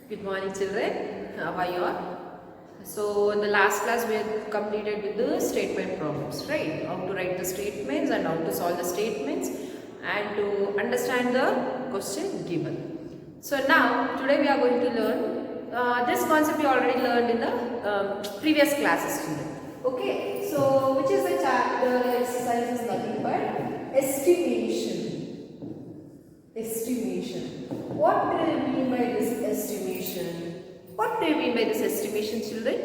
Good morning, children. How are you all? So, in the last class, we had completed with the statement problems, right? How to write the statements and how to solve the statements and to understand the question given. So, now, today we are going to learn this concept we already learned in the previous classes, children. Okay, so which is the chapter exercise is nothing but estimation. Estimation. What do you mean by this estimation? What do you mean by this estimation, children?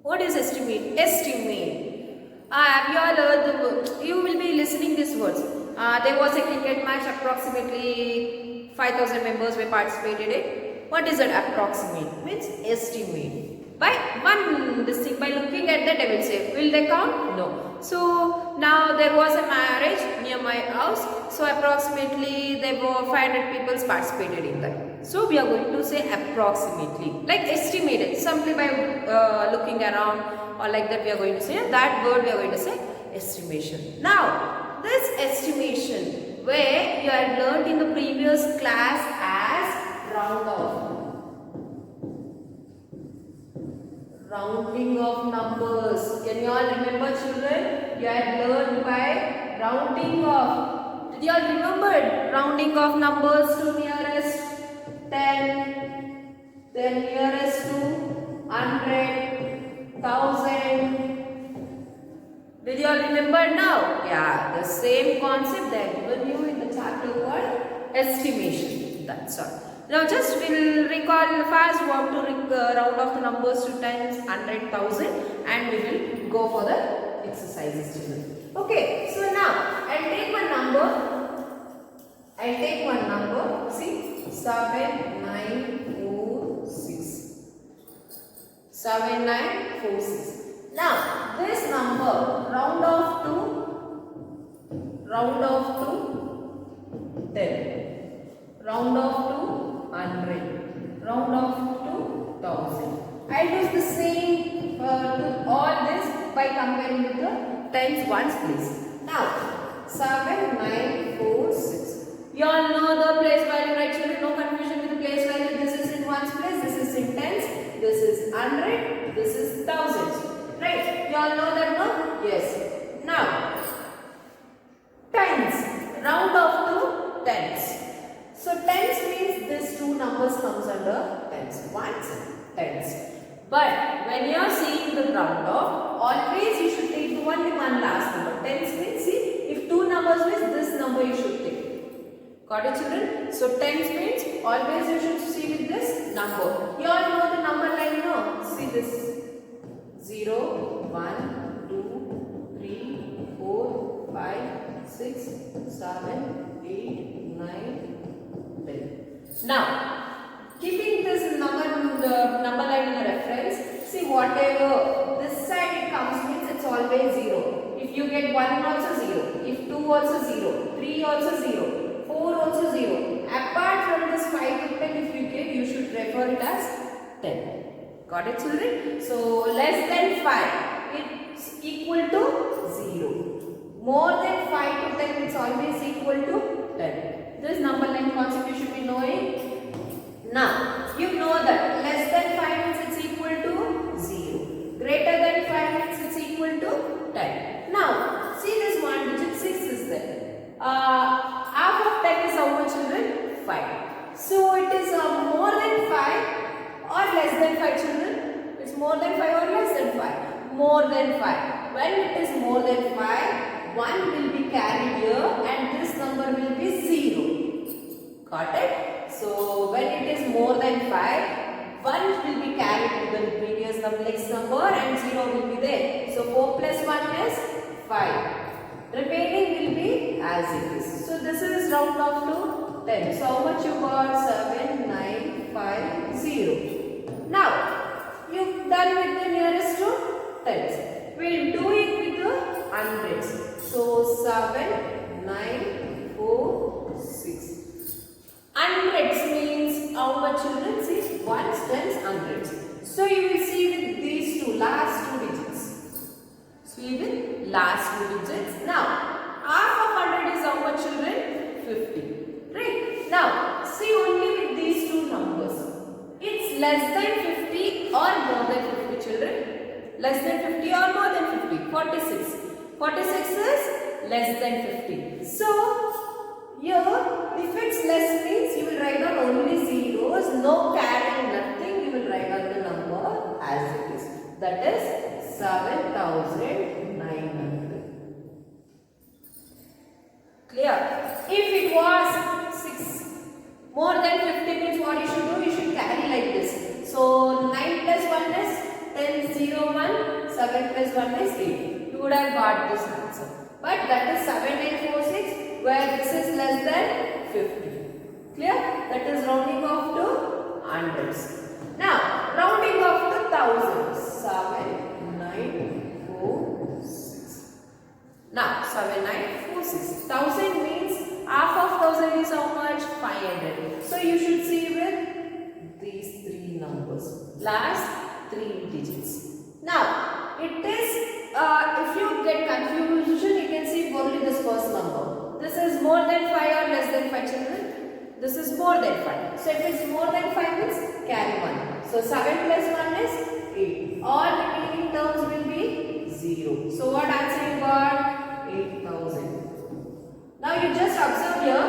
What is estimate? Estimate. Have you all heard the word? You will be listening these words. There was a cricket match, approximately 5,000 members were participated in. What is it approximate? Means estimate. By one this thing, by looking at that they will say, will they count? No. So now there was a marriage near my house. So approximately there were 500 people participated in that. So we are going to say approximately, like estimated, simply by looking around or like that we are going to say that word we are going to say estimation. Now this estimation where you had learned in the previous class as round off. Rounding of numbers. Can you all remember, children? You had learned by rounding off. Did you all remember rounding off numbers to nearest 10, then nearest to 100, 1000. Did you all remember now? Yeah, the same concept they have given you in the chapter called estimation. That's all. Now just we will recall fast what to round off the numbers to tens, 100, 1000 and we will go for the exercises, children. Okay, so now I'll take one number. See, 7946. 7946. Now this number round off to 10. Round off to 100, round off to 1000. I will do the same to all this by comparing with the tens ones, please. Now 7946. You all know the place value, right, children? No confusion with the place value. This is in ones place, this is in tens, this is 100, this is thousands, right? You all know that, no? Yes. Now tens, round off to tens. So tens means these two numbers comes under tens, ones, tens. But when you are seeing the round off, always you should take only one last number. Tens means, see, if two numbers means this number you should take. Got it, children? So tens means always you should see with this number. You all know the number line, no? See this 0, 1, 2, 3, 4, 5, 6, 7, 8, 9. Now, keeping this number line in a reference, see whatever this side it comes means it's always 0. If you get 1 also 0, if 2 also 0, 3 also 0, 4 also 0. Apart from this 5 to 10 if you get, you should refer it as 10. Got it, children? So, less than 5, it's equal to 0. More than 5 to 10, it's always equal to 10. This number line concept you should be knowing. Now, you know that less than 5 means it's equal to 0. Greater than 5 means it's equal to 10. Now, see this one digit 6 is there. Half of 10 is how much, children? 5. So, it is more than 5 or less than 5, children? It's more than 5 or less than 5? More than 5. When it is more than 5, 1 will be carried here and this number will be 0. Got it? So when it is more than 5, 1 will be carried to the previous next number and 0 will be there. So 4 plus 1 is 5. Remaining will be as it is. So this is round off to 10. So how much you got? 7950. Now you've done with the nearest to tens. We'll do it with the hundreds. So 7, 9, 4, 6. Hundreds means how much, children? See, ones, tens, hundreds. So you will see with these two, last two digits. See with last two digits. Now, half of 100 is how much, children? 50. Right? Now, see only with these two numbers. less than 50 or more than 50 children. Less than 50 or more than 50. 46. 46 is less than 50. So, here if it's less means you will write down only zeros, no carrying, nothing. You will write down the number as it is. That is 7,900. Clear? If it was 6 more than 50 means what you should do? You should carry like this. So 9 plus 1 is 10, 0, 1. 7 plus 1 is 8. You would have got this answer. But that is 7946 where this is less than 50. Clear? That is rounding off to hundreds. Now rounding off to thousands. 7946. Now 7946. 1000 means half of 1000 is how much? 500. So you should see with these three numbers. Last three digits. Now it is if you get confusion, you can see only this first number. This is more than 5 or less than 5 children. This is more than 5. So if it's more than 5 means carry 1. So 7 plus 1 is 8. All remaining terms will be 0. So what answer you got? 8,000. Now you just observe here.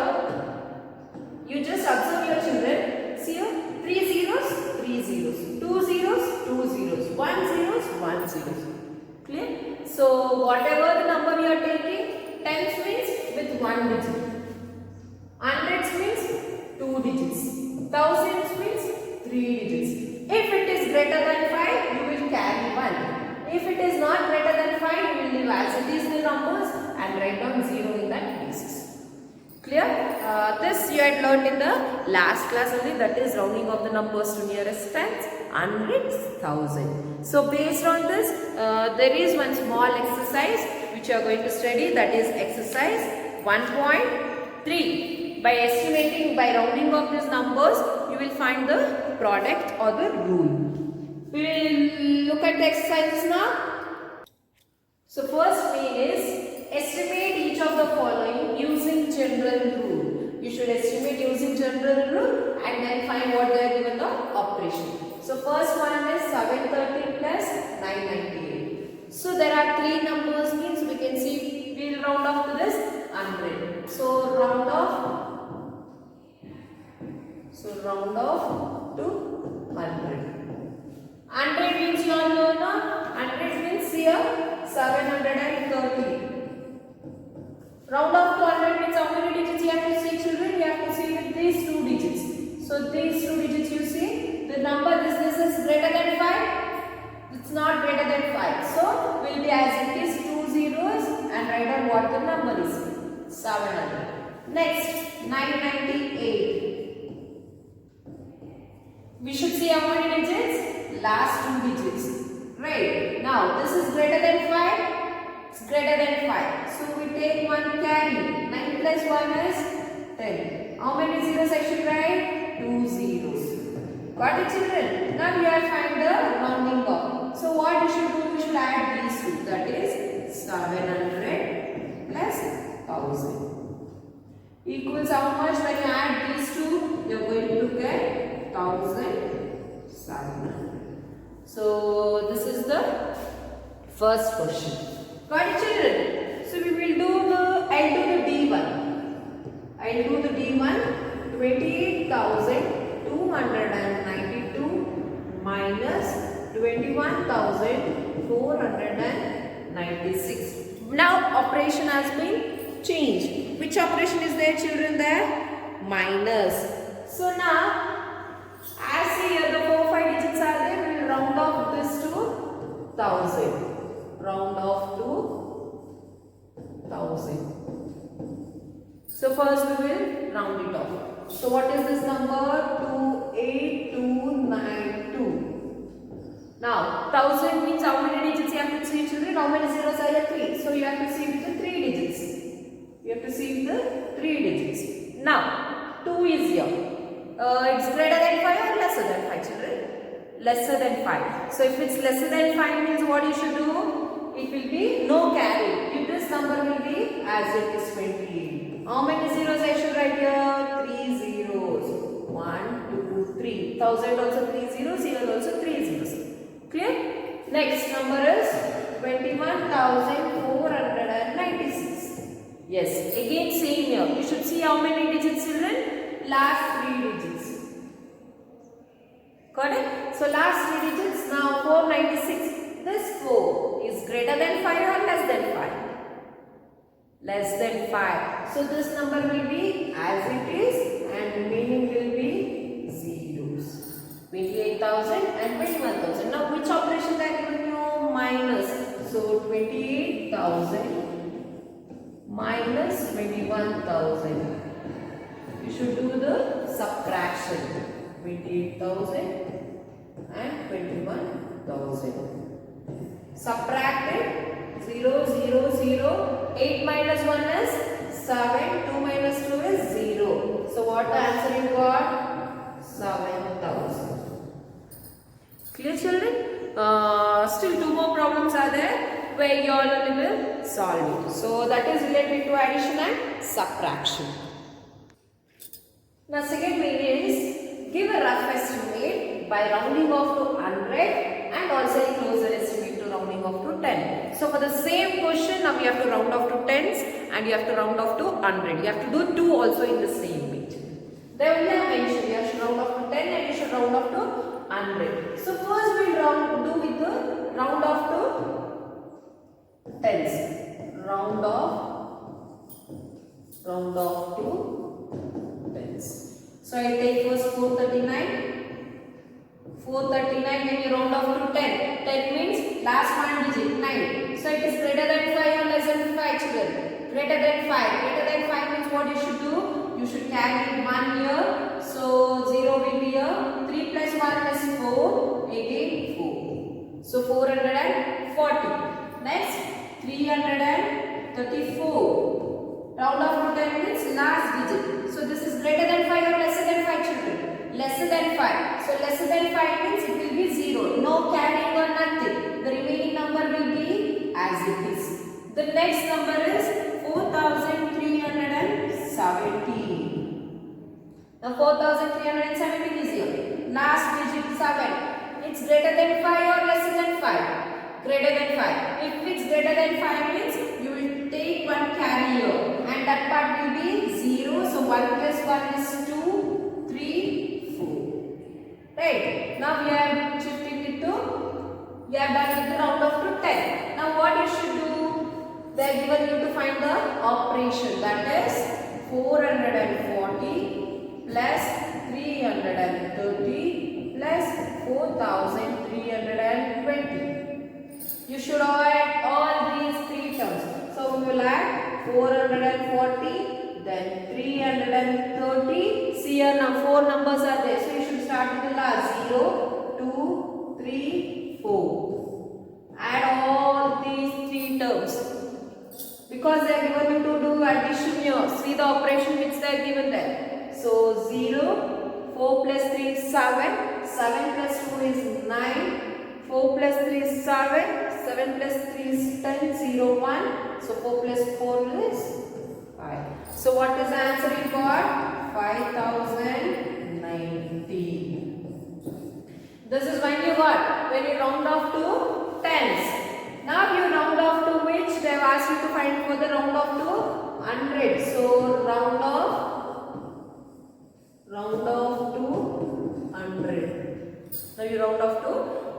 You just observe your children. See here, 3 zeros, 3 zeros, 2 zeros, 2 zeros, 1 zeros, 1 zeros. Clear? So whatever the number we are taking, tens means with 1 digit, hundreds means 2 digits, thousands means 3 digits. If it is greater than 5, you will carry 1. If it is not greater than 5, you will leave as it is the numbers and write down 0 in that places. Clear? This you had learned in the last class only, that is rounding of the numbers to nearest tens, hundreds, thousand. So based on this, there is one small exercise which you are going to study, that is exercise 1.3. By estimating, by rounding of these numbers, you will find the product or the rule. We will look at the exercises now. So first thing is estimate each of the following using general rule. You should estimate using general rule and then find what they are given the operation. So first one is 730 plus 998. So there are three numbers means we can see we will round off to this 100. So round off to 100. 100 means you all know now. 100 means here 730. Round off to 100 means how many digits you have to see, children? You have to see with these two digits. So these two digits you see, the number this is greater than 5. It's not greater than 5. So will be as it is 2 zeros and write down what the number is. 700. Next 998. We should see how many digits? Last two digits. Right. Now this is greater than 5. It's greater than 5. So we take one carry. 9 plus 1 is 10. How many zeros I should write? 2 zeros. Got it, children? Now we are find the rounding off. So what we should do? We should add these two. That is 700 plus 1000. Equals how much? When you add these two, you are going to get 1700. So this is the first question. Got it, children? So we will do the, I'll do the D1. I'll do the D1. 28,292 minus 21,496. Now operation has been changed. Which operation is there, children? There? Minus. So now, as here the 4, 5 digits are there, we will round off this to 1000. Round off to 1000. So first we will round it off. So what is this number? 28292. Now 1000 means how many digits you have to see, children? How many zeros are there? 3. So you have to see with the 3 digits. You have to see with the 3 digits. Now 2 is here. It's greater than 5 or lesser than 5, children? Lesser than 5. So if it's lesser than 5 means what you should do? It will be no carry. If this number will be as it is 28. How many zeros I should write here? 3 zeros. 1, 2, 3. 1000 also 3 zeros, here also 3 zeros. Clear? Next number is 21,496. Yes, again same here. You should see how many digits, children? Last 3 digits. Correct? So last 3 digits. Now 496. This 4 is greater than 5 or less than 5? Less than 5. So this number will be as it is and remaining will be zeros. 28,000 and 21,000. Now which operation they are given you? Minus. So 28,000 minus 21,000. You should do the subtraction. 28,000 and 21,000. Subtract it. 0, 0, 0. 8 minus 1 is 7. 2 minus 2 is 0. So what the answer you got? 7,000. Clear, children? Still 2 more problems are there where you all will solve it. So that is related to addition and subtraction. Now second way is give a rough estimate by rounding off to 100 and also a closer estimate to rounding off to 10. So for the same question, now we have to round off to tens and you have to round off to 100. You have to do 2 also in the same way. They only have mentioned you should round off to 10 and you should round off to 100. So first we will do with the round off to tens. Round off to tens. So I take first 439. 439 when you round off to 10. 10 means last one digit 9. So it is greater than 5 or less than 5, children? Greater than 5. Greater than 5 means what you should do? You should carry 1 here. So 0 will be here. 3 plus 1 is 4. Again 4. So 440. Next 334. Round off to 10 means last digit. So this is greater than 5 or lesser than 5, children? Lesser than 5. So lesser than 5 means it will be 0. No carrying or nothing. The remaining number will be as it is. The next number is 4,317. Now 4,317 is here. Last digit 7. It's greater than 5 or lesser than 5? Greater than 5. If it's greater than 5 means you will take one carrier and that part will be 0. So 1 plus 1 is 2, 3, 4. Right. Now we are shifting it to, we are done with the round off to 10. Now what you should do? They are given you to find the operation, that is 440 plus 330 plus 4,320. You should add all these 3 terms. So we will add 440, then 330. See here now 4 numbers are there. So you should start with the last 0, 2, 3, 4. Add all these 3 terms. Because they are given you to do addition here. See the operation which they are given there. So 0, 4 plus 3 is 7. 7 plus 2 is 9. 4 plus 3 is 7. 7 plus 3 is 10, 0, 1. So 4 plus 4 is 5. So what is the answer you got? 5,090. This is when you got, when you round off to tens. Now you round off to which? They have asked you to find for the round off to 100. So round off to 100. Now you round off to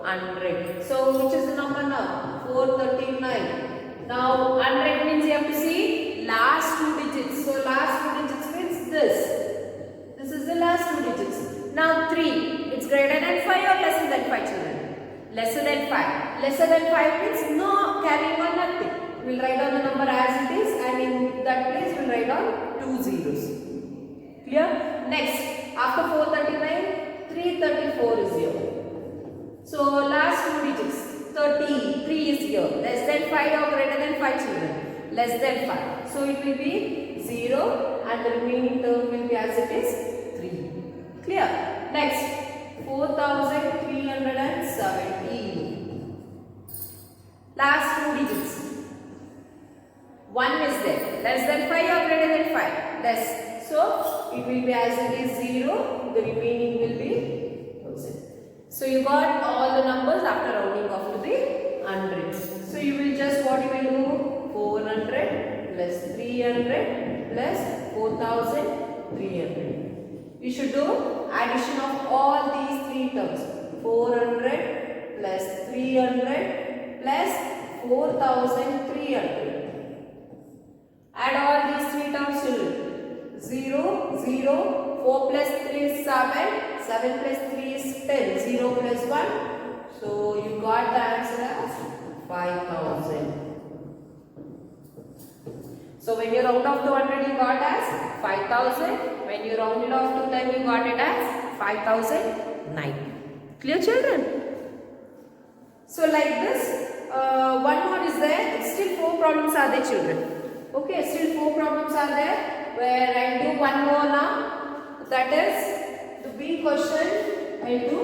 100. So which is the number now? 439. Now 100 means you have to see last 2 digits. So last 2 digits means this. This is the last 2 digits. Now 3. It's greater than 5 or lesser than 5, children? Lesser than 5. Lesser than 5 means no carrying on nothing. We will write down the number as it is and in that place we will write down 2 zeros. Clear? Next, after 439, 334 is here. So last 2 digits, 30, 3 is here. Less than 5 or greater than 5, children? Less than 5. So it will be 0 and the remaining term will be as it is 3. Clear? Next, 4,317. Last 2 digits. 1 is there. Less than 5 or greater than 5? Less. So it will be as it is 0, the remaining will be 1000. So you got all the numbers after rounding off to the hundreds. So you will just what you will do? 400 plus 300 plus 4300. You should do addition of all these three terms. 400 plus 300 plus 4300. Add all these three terms children. 0, 0, 4 plus 3 is 7, 7 plus 3 is 10, 0 plus 1. So you got the answer as 5000. So when you round off to 100 you got as 5000. When you round it off to 10 you got it as 5009. Clear children? So like this, one more is there. Still 4 problems are there children. Okay, still 4 problems are there. Where I do one more now, that is the B question. I do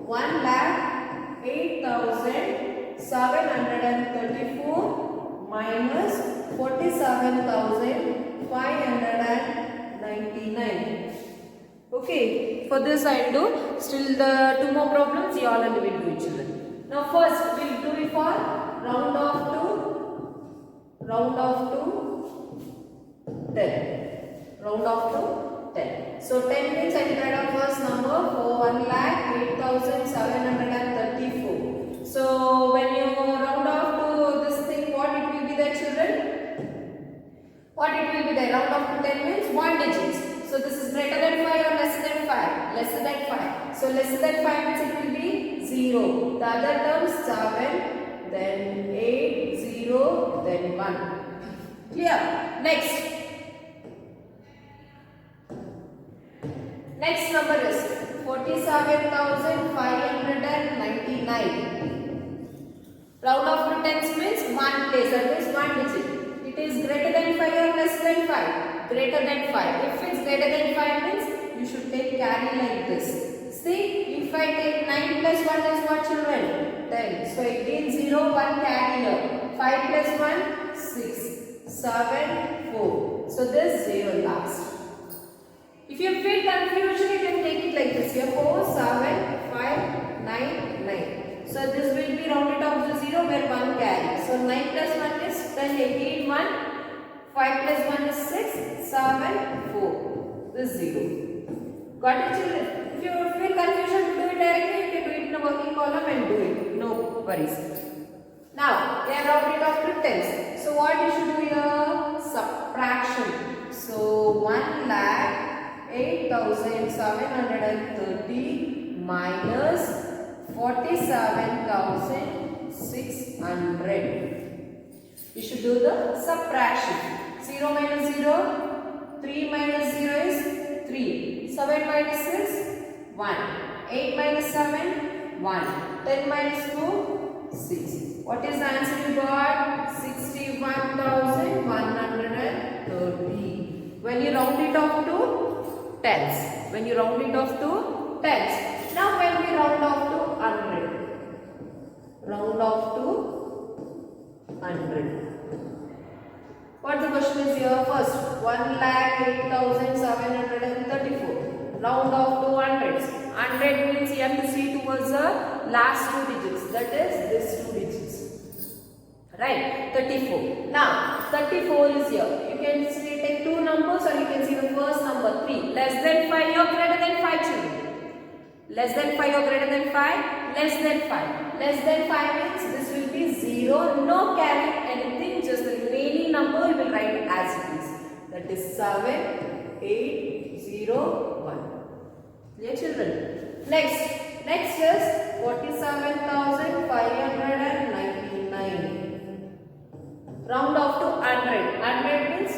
1,08,734 minus 47,599. Okay, for this I will do still the 2 more problems. You all will do it children. Now first we will do it for round off to 10. Round off to 10. So 10 means I will write our first number for 1,08,734. So when you round off to this thing, what it will be there children? What it will be there? Round off to 10 means 1 digits. So this is greater than 5 or less than 5? Lesser than 5. So lesser than 5 means it will be 0. The other terms 7, then 8, 0, then 1. Clear? Next. Next number is 47,599. Round off to tens means 1 place, that means 1 digit. It is greater than 5 or less than 5? Greater than 5. If it's greater than 5 means you should take carry like this. See, if I take 9 plus 1 is what children? 10. So again 0, 1 carry here. 5 plus 1, 6, 7, 4. So this 0 last. If you feel confusion, you can take it like this here. 4, 7, 5, 9, 9. So this will be rounded off to 0 where 1 carry. So 9 plus 1 is 10, again 1. 5 plus 1 is 6, 7, 4. This 0. Got it children? If you feel confusion, do it directly. You can do it in a working column and do it. No worries. Now, we have rounded off to tens. So what you should do here? Subtraction. So 1,08,730 minus 47,600. You should do the subtraction. 0 minus 0, 3 minus 0 is 3. 7 minus 6, 1. 8 minus 7, 1. 10 minus 2, 6. What is the answer you got? 61,130. When you round it off to tens. When you round it off to tens. Now when we round off to 100. Round off to 100. What the question is here? First, 1,08,734. Round off to hundreds. 100 means you have to see towards the last 2 digits. That is this 2 digits. Right? 34. Now, 34 is here. You can see, take 2 numbers or you can see the first number 3. Less than 5 or greater than 5 children. Less than 5 or greater than 5? Less than 5. Less than 5 means this will be 0. No carry anything. Just the remaining number you will write as it is. That is 7, 8, 0, 1. Clear children? Next is 47,599. Round off to 100. 100 means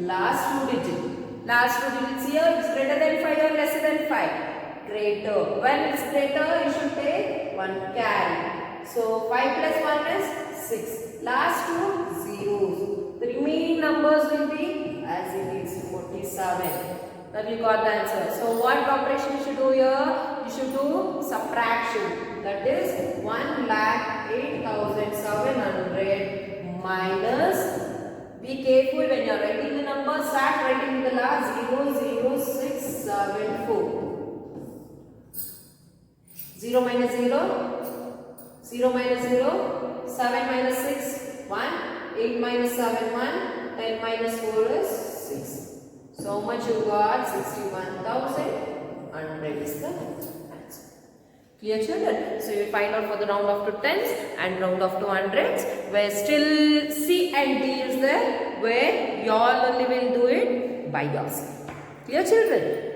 last 2 digits. Last 2 digits here is greater than 5 or lesser than 5? Greater. When it's greater, you should take 1 carry. So 5 plus 1 is 6. Last 2 zeros. The remaining numbers will be as it is 47. Now you got the answer. So what operation you should do here? You should do subtraction. That is 1,08,700 minus. Be careful when you are writing the number. Start writing the last 0, 0, 6. 7, 4. 0 minus 0, 0 minus 0, 7 minus 6, 1, 8 minus 7, 1, 10 minus 4 is 6. So much you got 61,100 is the answer. Clear children? So you will find out for the round off to tens and round off to hundreds, where still C and D is there, where you all only will do it by yourself. Clear children?